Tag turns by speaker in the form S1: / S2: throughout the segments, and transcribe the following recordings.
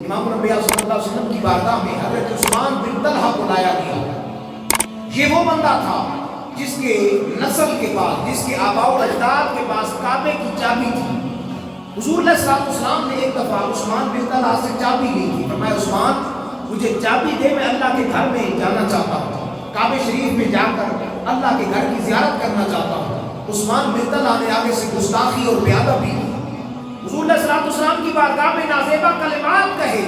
S1: امام الانبیاء صلی اللہ علیہ وسلم کی بارگاہ میں حضرت عثمان بن طلحہ کو لایا گیا۔ یہ وہ بندہ تھا جس کے نسل کے پاس، جس کے آباء و اجداد کے پاس کعبے کی چابی تھی۔ حضور علیہ السلام نے ایک دفعہ عثمان بن طلحہ سے چابی لی تھی۔ فرمایا عثمان مجھے چابی دے، میں اللہ کے گھر میں جانا چاہتا ہوں، کعبہ شریف میں جا کر اللہ کے گھر کی زیارت کرنا چاہتا ہوں۔ عثمان بن طلحہ نے آگے سے گستاخی اور بے ادبی کی۔ حضور علیہ السلام کی بارگاہ میں نازیبا کلمات کہے،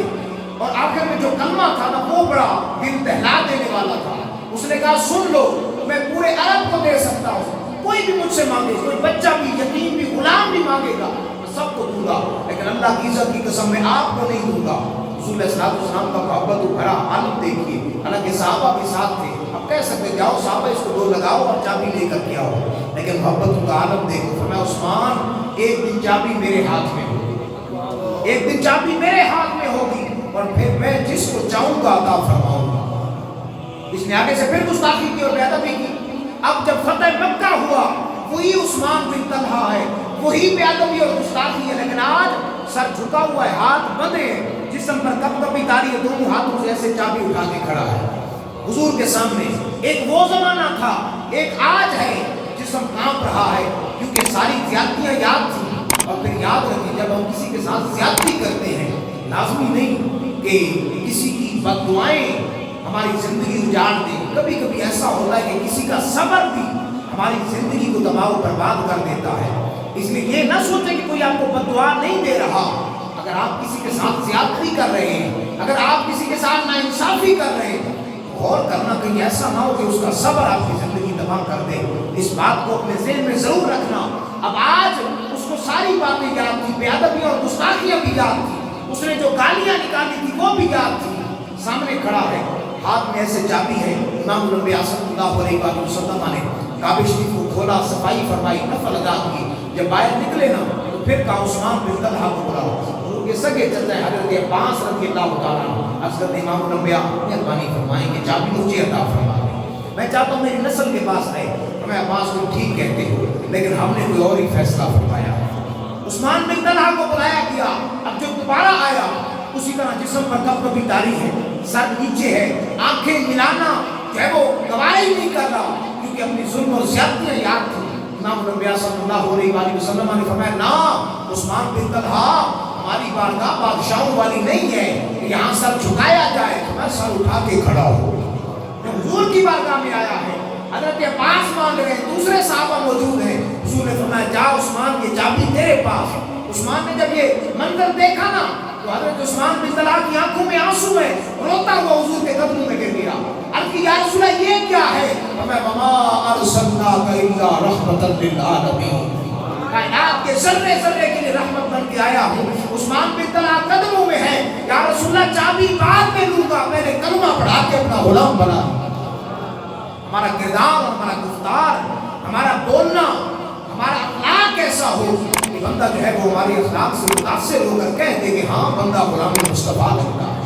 S1: اور آخر میں جو کلمہ تھا نا وہ بڑا دل دہلا دینے والا تھا۔ اس نے کہا سن لو، میں پورے عرب کو دے سکتا ہوں، کوئی بھی مجھ سے مانگے، کوئی بچہ بھی، یتیم بھی، غلام بھی مانگے گا میں سب کو دوں گا، لیکن اللہ کی عزت کی قسم میں آپ کو نہیں دوں گا۔ حضور علیہ السلام کا محبت بھرا عالم دیکھیے، حالانکہ صحابہ بھی ساتھ تھے، اب کہہ سکتے جاؤ صحابہ اس کو دو لگاؤ اور چابی لے کر کے آؤ، لیکن محبت کا عالم دیکھو۔ فرمایا عثمان ایک دن چابی میرے ہاتھ میں ہوگی، ایک دن چابی میرے ہاتھ میں ہوگی، اور پھر میں جس کو چاہوں گا عطا فرماؤں گا۔ اس نے آگے سے پھر گستاخی کی اور بے ادبی کی۔ اب جب فتح مکہ ہوا وہی عثمان بن طلحہ ہے، وہی بے ادبی اور گستاخی ہے، لیکن آج سر جھکا ہوا ہے، ہاتھ بندھے ہیں، جسم پر کپ کپی تاری ہے، دونوں ہاتھوں سے ایسے چابی اٹھا کے کھڑا ہے حضور کے سامنے۔ ایک وہ زمانہ تھا، ایک آج ہے، جسم کانپ رہا ہے، کیونکہ ساری زیادتیاں یاد تھیں۔ اور پھر یاد رکھیں جب ہم کسی کے ساتھ زیادتی کرتے ہیں، لازمی نہیں کہ کسی کی بد دعائیں ہماری زندگی اجاڑ دیں۔ کبھی کبھی ایسا ہوتا ہے کہ کسی کا صبر بھی ہماری زندگی کو تباہ و برباد کر دیتا ہے۔ اس لیے یہ نہ سوچیں کہ کوئی آپ کو بد دعا نہیں دے رہا۔ اگر آپ کسی کے ساتھ زیادتی کر رہے ہیں، اگر آپ کسی کے ساتھ ناانصافی کر رہے ہیں، غور کرنا کہیں ایسا نہ ہو کہ اس کا صبر آپ کی زندگی تباہ کر دے۔ اس بات کو اپنے ذہن میں ضرور رکھنا۔ اب آج اس کو ساری باتیں یاد تھی، بے ادبی اور گستاخیاں بھی یاد تھی، اس نے جو گالیاں نکالی تھی وہ بھی یاد تھی۔ سامنے کھڑا ہے، ہاتھ میں ایسے چابی ہے۔ امام الانبیاء صلی اللہ علیہ وسلم نے کعبہ شریف کو کھولا، صفائی فرمائی، نفل ادا کی۔ جب باہر نکلے نا تو پھر کہا عثمان بن طلحہ کو بلاؤ۔ حضور کے سگے چلتا ہے حضرت عباس رضی اللہ تعالیٰ عنہ، حضرت امام الانبیاء مہربانی فرمائیں کہ چابی مجھے عطا فرما دیں، میں چاہتا ہوں میری نسل کے پاس رہے۔ میں عباس کو ٹھیک کہتے ہو، لیکن ہم نے کوئی اور ہی فیصلہ فرمایا۔ عثمان بن طلحہ کو بلایا گیا۔ اب جب دوبارہ آیا اسی طرح جسم پر کپ کپی تاری ہے، سر نیچے ہے، آنکھیں ملانا جو ہے وہ گوارا ہی نہیں کر رہا، کیونکہ اپنی ظلم اور زیادتیاں یاد تھیں۔ امام الانبیاء صلی اللہ علیہ وسلم نے فرمایا نا عثمان بن طلحہ ہماری بارگاہ بادشاہوں والی نہیں ہے کہ یہاں سر جھکایا جائے، میں سر اٹھا کے کھڑا ہوں۔ جو حضور کی بارگاہ میں آیا ہے، حضرت عباس مانگ رہے ہیں، دوسرے صحابہ موجود ہیں، حضور نے فرمایا جا عثمان یہ چابی تیرے پاس۔ عثمان نے جب یہ منظر دیکھا نا تو حضرت عثمان بن طلحہ کی آنکھوں میں آنسو ہے، روتا ہوا حضور کے قدموں میں گر گیا۔ عرض کی یا رسول اللہ یہ کیا ہے؟ فرمایا وما ارسلناک الا رحمۃ للعالمین، کائنات کے ذرے ذرے کے لیے رحمت بن کے آیا ہوں۔ عثمان بن طلحہ قدموں میں ہے، یا رسول اللہ چابی بعد میں لوں گا، میں نے کلمہ پڑھا کے اپنا غلام بنا۔ ہمارا کردار، ہمارا گفتار، ہمارا بولنا، ہمارا اخلاق ایسا ہو کہ بندہ جو ہے وہ ہمارے اخلاق سے متاثر ہو کر کہہ دے کہ ہاں بندہ غلام مصطفیٰ لگتا ہے۔